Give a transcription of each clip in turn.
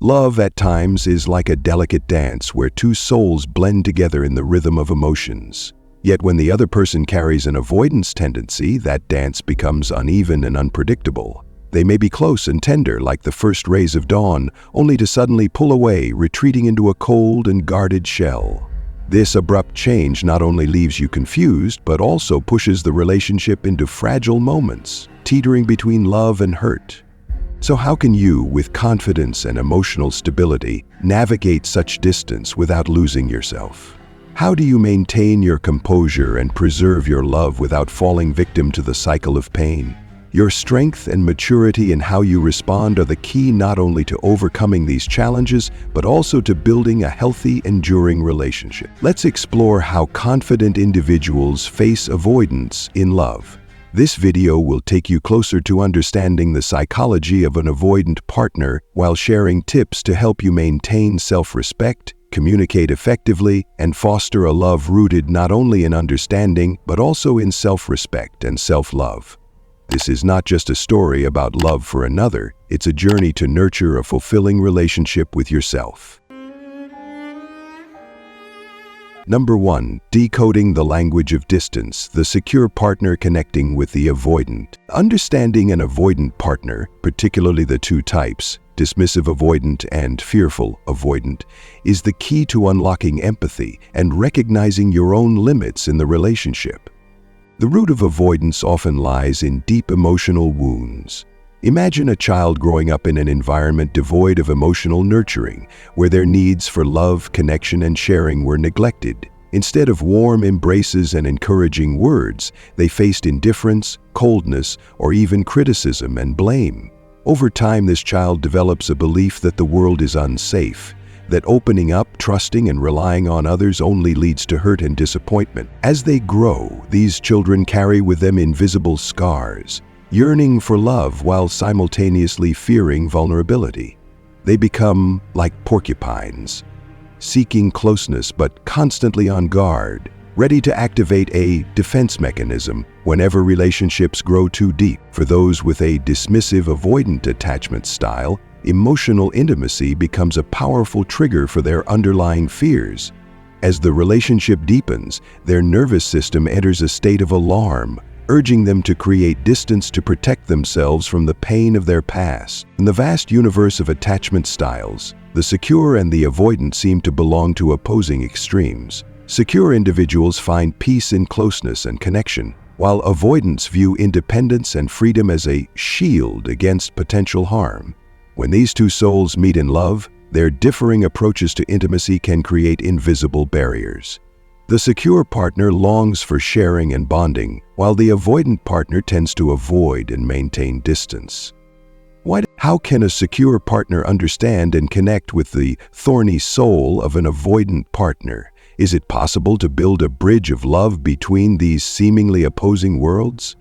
Love at times is like a delicate dance where two souls blend together in the rhythm of emotions. Yet when the other person carries an avoidance tendency, that dance becomes uneven and unpredictable. They may be close and tender like the first rays of dawn, only to suddenly pull away, retreating into a cold and guarded shell. This abrupt change not only leaves you confused, but also pushes the relationship into fragile moments, teetering between love and hurt. So how can you, with confidence and emotional stability, navigate such distance without losing yourself? How do you maintain your composure and preserve your love without falling victim to the cycle of pain? Your strength and maturity in how you respond are the key not only to overcoming these challenges, but also to building a healthy, enduring relationship. Let's explore how confident individuals face avoidance in love. This video will take you closer to understanding the psychology of an avoidant partner while sharing tips to help you maintain self-respect, communicate effectively, and foster a love rooted not only in understanding, but also in self-respect and self-love. This is not just a story about love for another, it's a journey to nurture a fulfilling relationship with yourself. Number 1. Decoding the language of distance, the secure partner connecting with the avoidant. Understanding an avoidant partner, particularly the two types, dismissive avoidant and fearful avoidant, is the key to unlocking empathy and recognizing your own limits in the relationship. The root of avoidance often lies in deep emotional wounds. Imagine a child growing up in an environment devoid of emotional nurturing, where their needs for love, connection, and sharing were neglected. Instead of warm embraces and encouraging words, they faced indifference, coldness, or even criticism and blame. Over time, this child develops a belief that the world is unsafe, that opening up, trusting, and relying on others only leads to hurt and disappointment. As they grow, these children carry with them invisible scars, yearning for love while simultaneously fearing vulnerability. They become like porcupines, seeking closeness but constantly on guard, ready to activate a defense mechanism whenever relationships grow too deep. For those with a dismissive avoidant attachment style, emotional intimacy becomes a powerful trigger for their underlying fears. As the relationship deepens, their nervous system enters a state of alarm, urging them to create distance to protect themselves from the pain of their past. In the vast universe of attachment styles, the secure and the avoidant seem to belong to opposing extremes. Secure individuals find peace in closeness and connection, while avoidants view independence and freedom as a shield against potential harm. When these two souls meet in love, their differing approaches to intimacy can create invisible barriers. The secure partner longs for sharing and bonding, while the avoidant partner tends to avoid and maintain distance. How can a secure partner understand and connect with the thorny soul of an avoidant partner? Is it possible to build a bridge of love between these seemingly opposing worlds?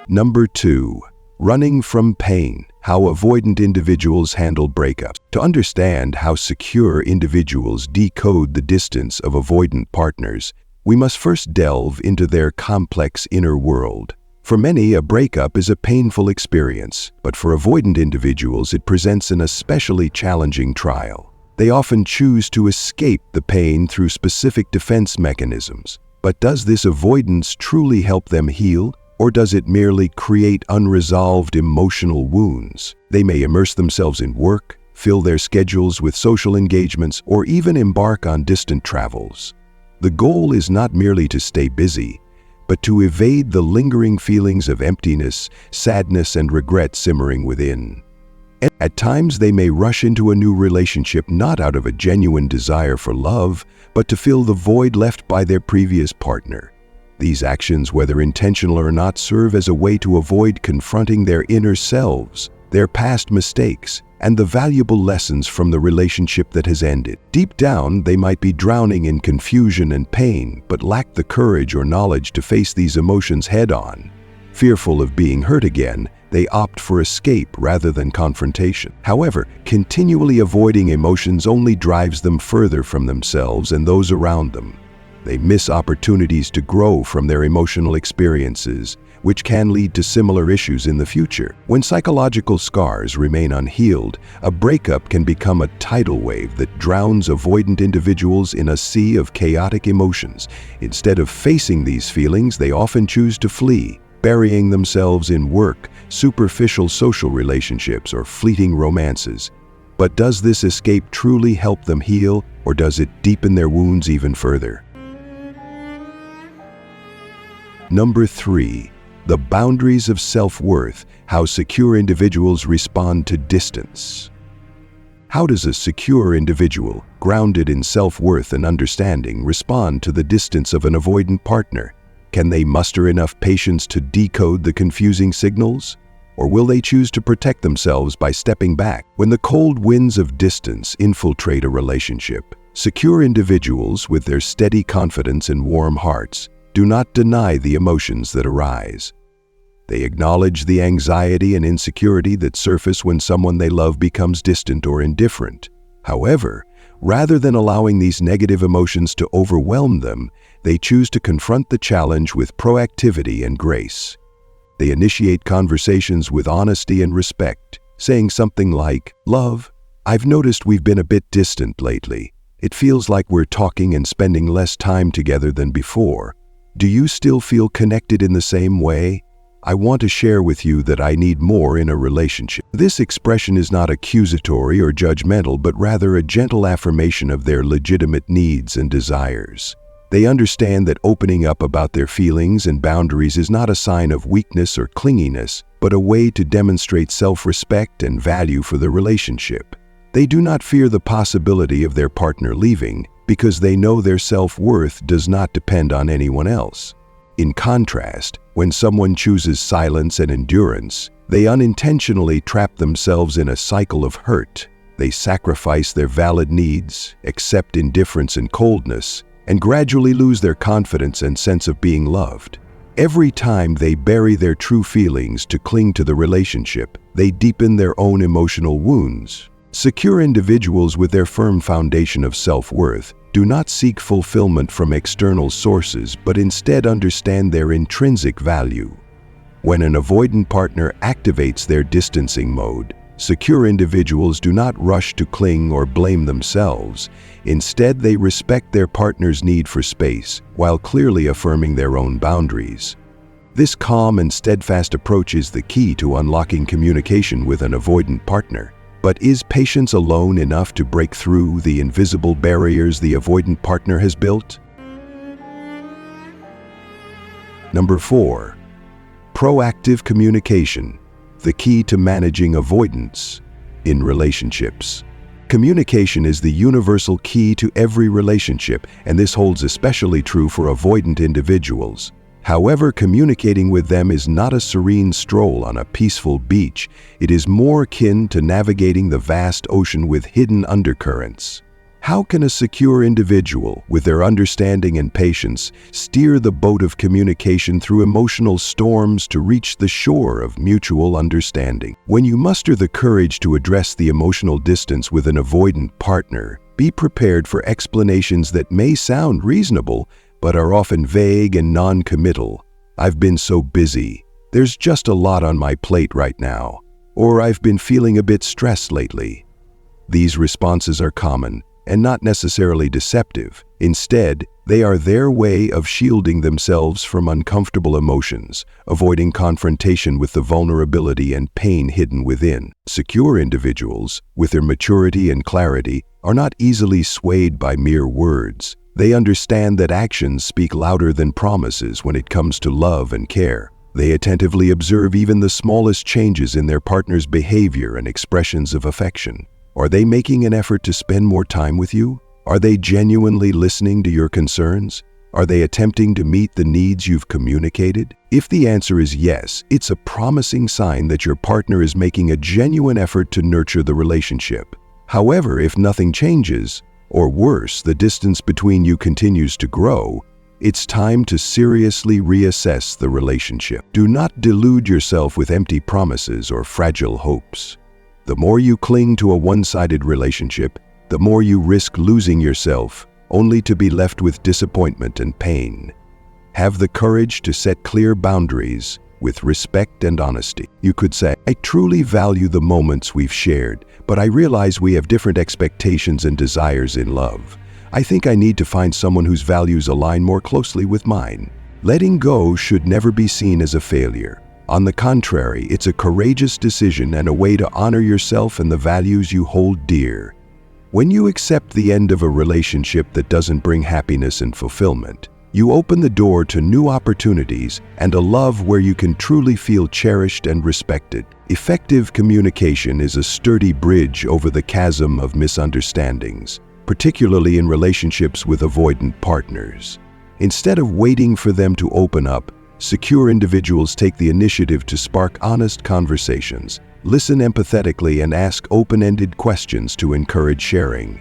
Number 2. Running from pain. How avoidant individuals handle breakups. To understand how secure individuals decode the distance of avoidant partners, we must first delve into their complex inner world. For many, a breakup is a painful experience, but for avoidant individuals, it presents an especially challenging trial. They often choose to escape the pain through specific defense mechanisms. But does this avoidance truly help them heal? Or does it merely create unresolved emotional wounds? They may immerse themselves in work, fill their schedules with social engagements, or even embark on distant travels. The goal is not merely to stay busy, but to evade the lingering feelings of emptiness, sadness, and regret simmering within. At times, they may rush into a new relationship not out of a genuine desire for love, but to fill the void left by their previous partner. These actions, whether intentional or not, serve as a way to avoid confronting their inner selves, their past mistakes, and the valuable lessons from the relationship that has ended. Deep down, they might be drowning in confusion and pain, but lack the courage or knowledge to face these emotions head-on. Fearful of being hurt again, they opt for escape rather than confrontation. However, continually avoiding emotions only drives them further from themselves and those around them. They miss opportunities to grow from their emotional experiences, which can lead to similar issues in the future. When psychological scars remain unhealed, a breakup can become a tidal wave that drowns avoidant individuals in a sea of chaotic emotions. Instead of facing these feelings, they often choose to flee, burying themselves in work, superficial social relationships, or fleeting romances. But does this escape truly help them heal, or does it deepen their wounds even further? Number 3. The boundaries of self-worth, how secure individuals respond to distance. How does a secure individual, grounded in self-worth and understanding, respond to the distance of an avoidant partner? Can they muster enough patience to decode the confusing signals? Or will they choose to protect themselves by stepping back? When the cold winds of distance infiltrate a relationship, secure individuals with their steady confidence and warm hearts do not deny the emotions that arise. They acknowledge the anxiety and insecurity that surface when someone they love becomes distant or indifferent. However, rather than allowing these negative emotions to overwhelm them, they choose to confront the challenge with proactivity and grace. They initiate conversations with honesty and respect, saying something like, "Love, I've noticed we've been a bit distant lately. It feels like we're talking and spending less time together than before. Do you still feel connected in the same way? I want to share with you that I need more in a relationship." This expression is not accusatory or judgmental, but rather a gentle affirmation of their legitimate needs and desires. They understand that opening up about their feelings and boundaries is not a sign of weakness or clinginess, but a way to demonstrate self-respect and value for the relationship. They do not fear the possibility of their partner leaving because they know their self-worth does not depend on anyone else. In contrast, when someone chooses silence and endurance, they unintentionally trap themselves in a cycle of hurt. They sacrifice their valid needs, accept indifference and coldness, and gradually lose their confidence and sense of being loved. Every time they bury their true feelings to cling to the relationship, they deepen their own emotional wounds. Secure individuals with their firm foundation of self-worth do not seek fulfillment from external sources, but instead understand their intrinsic value. When an avoidant partner activates their distancing mode, secure individuals do not rush to cling or blame themselves. Instead, they respect their partner's need for space while clearly affirming their own boundaries. This calm and steadfast approach is the key to unlocking communication with an avoidant partner. But is patience alone enough to break through the invisible barriers the avoidant partner has built? Number 4. Proactive communication, the key to managing avoidance in relationships. Communication is the universal key to every relationship, and this holds especially true for avoidant individuals. However, communicating with them is not a serene stroll on a peaceful beach. It is more akin to navigating the vast ocean with hidden undercurrents. How can a secure individual, with their understanding and patience, steer the boat of communication through emotional storms to reach the shore of mutual understanding? When you muster the courage to address the emotional distance with an avoidant partner, be prepared for explanations that may sound reasonable, but are often vague and non-committal. "I've been so busy. There's just a lot on my plate right now." Or "I've been feeling a bit stressed lately." These responses are common and not necessarily deceptive. Instead, they are their way of shielding themselves from uncomfortable emotions, avoiding confrontation with the vulnerability and pain hidden within. Secure individuals, with their maturity and clarity, are not easily swayed by mere words. They understand that actions speak louder than promises when it comes to love and care. They attentively observe even the smallest changes in their partner's behavior and expressions of affection. Are they making an effort to spend more time with you? Are they genuinely listening to your concerns? Are they attempting to meet the needs you've communicated? If the answer is yes, it's a promising sign that your partner is making a genuine effort to nurture the relationship. However, if nothing changes, or worse, the distance between you continues to grow, it's time to seriously reassess the relationship. Do not delude yourself with empty promises or fragile hopes. The more you cling to a one-sided relationship, the more you risk losing yourself, only to be left with disappointment and pain. Have the courage to set clear boundaries, with respect and honesty. You could say, I truly value the moments we've shared, but I realize we have different expectations and desires in love. I think I need to find someone whose values align more closely with mine. Letting go should never be seen as a failure. On the contrary, it's a courageous decision and a way to honor yourself and the values you hold dear. When you accept the end of a relationship that doesn't bring happiness and fulfillment, you open the door to new opportunities and a love where you can truly feel cherished and respected. Effective communication is a sturdy bridge over the chasm of misunderstandings, particularly in relationships with avoidant partners. Instead of waiting for them to open up, secure individuals take the initiative to spark honest conversations, listen empathetically, and ask open-ended questions to encourage sharing.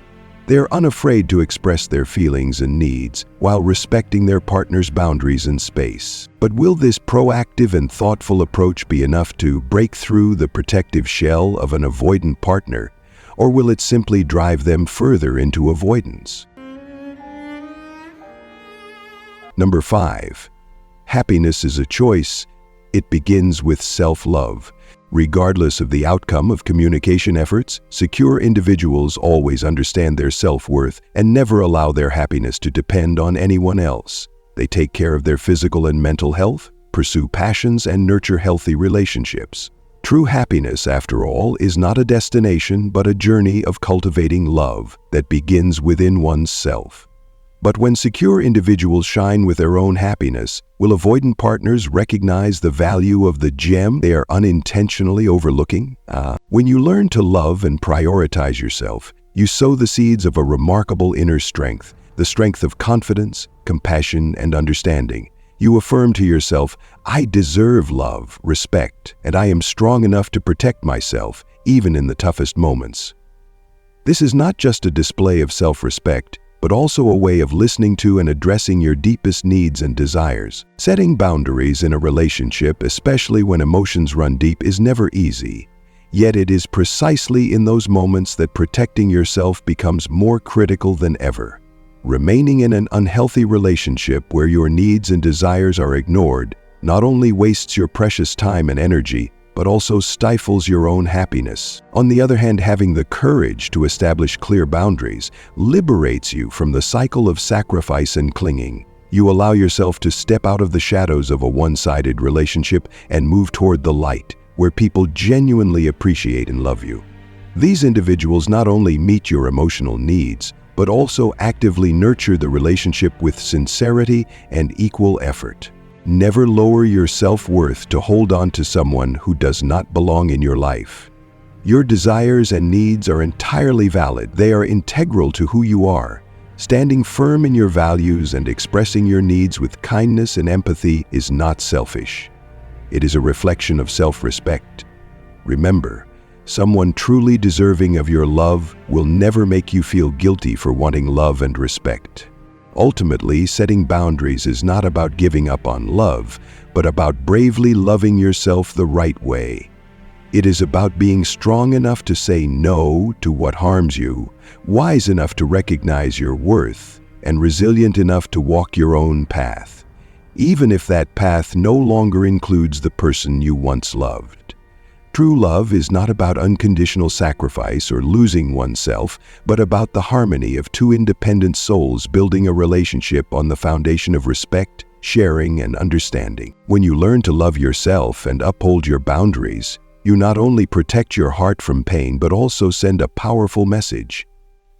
They're unafraid to express their feelings and needs while respecting their partner's boundaries and space. But will this proactive and thoughtful approach be enough to break through the protective shell of an avoidant partner, or will it simply drive them further into avoidance? Number 5. Happiness is a choice. It begins with self-love. Regardless of the outcome of communication efforts, secure individuals always understand their self-worth and never allow their happiness to depend on anyone else. They take care of their physical and mental health, pursue passions, and nurture healthy relationships. True happiness, after all, is not a destination but a journey of cultivating love that begins within one's self. But when secure individuals shine with their own happiness, will avoidant partners recognize the value of the gem they are unintentionally overlooking? When you learn to love and prioritize yourself, you sow the seeds of a remarkable inner strength, the strength of confidence, compassion, and understanding. You affirm to yourself, I deserve love, respect, and I am strong enough to protect myself, even in the toughest moments. This is not just a display of self-respect, but also a way of listening to and addressing your deepest needs and desires. Setting boundaries in a relationship, especially when emotions run deep, is never easy. Yet it is precisely in those moments that protecting yourself becomes more critical than ever. Remaining in an unhealthy relationship where your needs and desires are ignored not only wastes your precious time and energy, but also stifles your own happiness. On the other hand, having the courage to establish clear boundaries liberates you from the cycle of sacrifice and clinging. You allow yourself to step out of the shadows of a one-sided relationship and move toward the light, where people genuinely appreciate and love you. These individuals not only meet your emotional needs, but also actively nurture the relationship with sincerity and equal effort. Never lower your self-worth to hold on to someone who does not belong in your life. Your desires and needs are entirely valid. They are integral to who you are. Standing firm in your values and expressing your needs with kindness and empathy is not selfish. It is a reflection of self-respect. Remember, someone truly deserving of your love will never make you feel guilty for wanting love and respect. Ultimately, setting boundaries is not about giving up on love, but about bravely loving yourself the right way. It is about being strong enough to say no to what harms you, wise enough to recognize your worth, and resilient enough to walk your own path, even if that path no longer includes the person you once loved. True love is not about unconditional sacrifice or losing oneself, but about the harmony of two independent souls building a relationship on the foundation of respect, sharing, and understanding. When you learn to love yourself and uphold your boundaries, you not only protect your heart from pain, but also send a powerful message.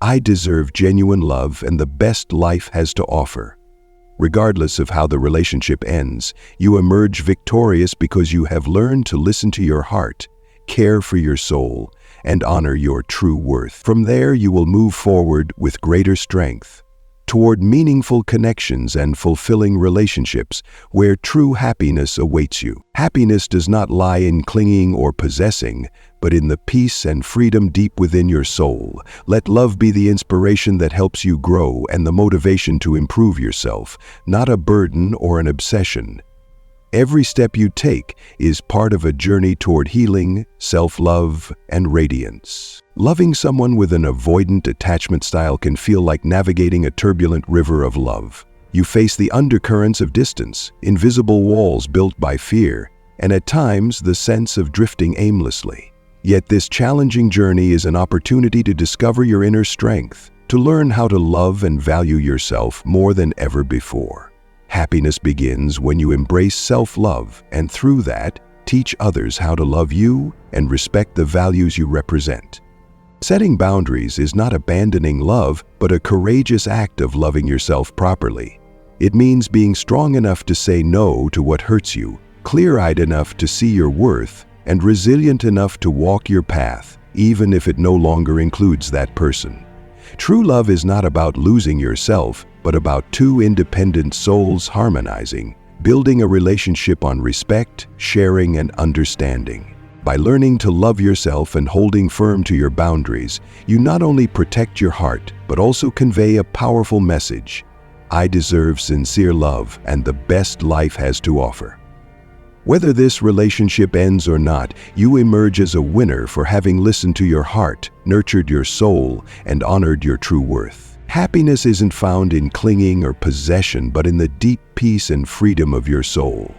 I deserve genuine love and the best life has to offer. Regardless of how the relationship ends, you emerge victorious because you have learned to listen to your heart, care for your soul, and honor your true worth. From there, you will move forward with greater strength toward meaningful connections and fulfilling relationships where true happiness awaits you. Happiness does not lie in clinging or possessing, but in the peace and freedom deep within your soul. Let love be the inspiration that helps you grow and the motivation to improve yourself, not a burden or an obsession. Every step you take is part of a journey toward healing, self-love, and radiance. Loving someone with an avoidant attachment style can feel like navigating a turbulent river of love. You face the undercurrents of distance, invisible walls built by fear, and at times the sense of drifting aimlessly. Yet this challenging journey is an opportunity to discover your inner strength, to learn how to love and value yourself more than ever before. Happiness begins when you embrace self-love and through that, teach others how to love you and respect the values you represent. Setting boundaries is not abandoning love, but a courageous act of loving yourself properly. It means being strong enough to say no to what hurts you, clear-eyed enough to see your worth, and resilient enough to walk your path, even if it no longer includes that person. True love is not about losing yourself, but about two independent souls harmonizing, building a relationship on respect, sharing, and understanding. By learning to love yourself and holding firm to your boundaries, you not only protect your heart, but also convey a powerful message. I deserve sincere love and the best life has to offer. Whether this relationship ends or not, you emerge as a winner for having listened to your heart, nurtured your soul, and honored your true worth. Happiness isn't found in clinging or possession, but in the deep peace and freedom of your soul.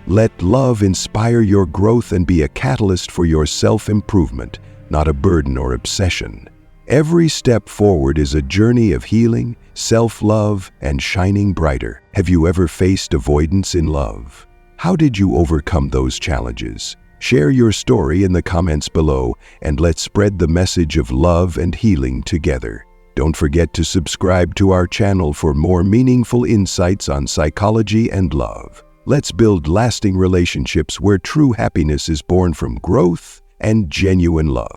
Let love inspire your growth and be a catalyst for your self-improvement, not a burden or obsession. Every step forward is a journey of healing, self-love, and shining brighter. Have you ever faced avoidance in love? How did you overcome those challenges? Share your story in the comments below, and let's spread the message of love and healing together. Don't forget to subscribe to our channel for more meaningful insights on psychology and love. Let's build lasting relationships where true happiness is born from growth and genuine love.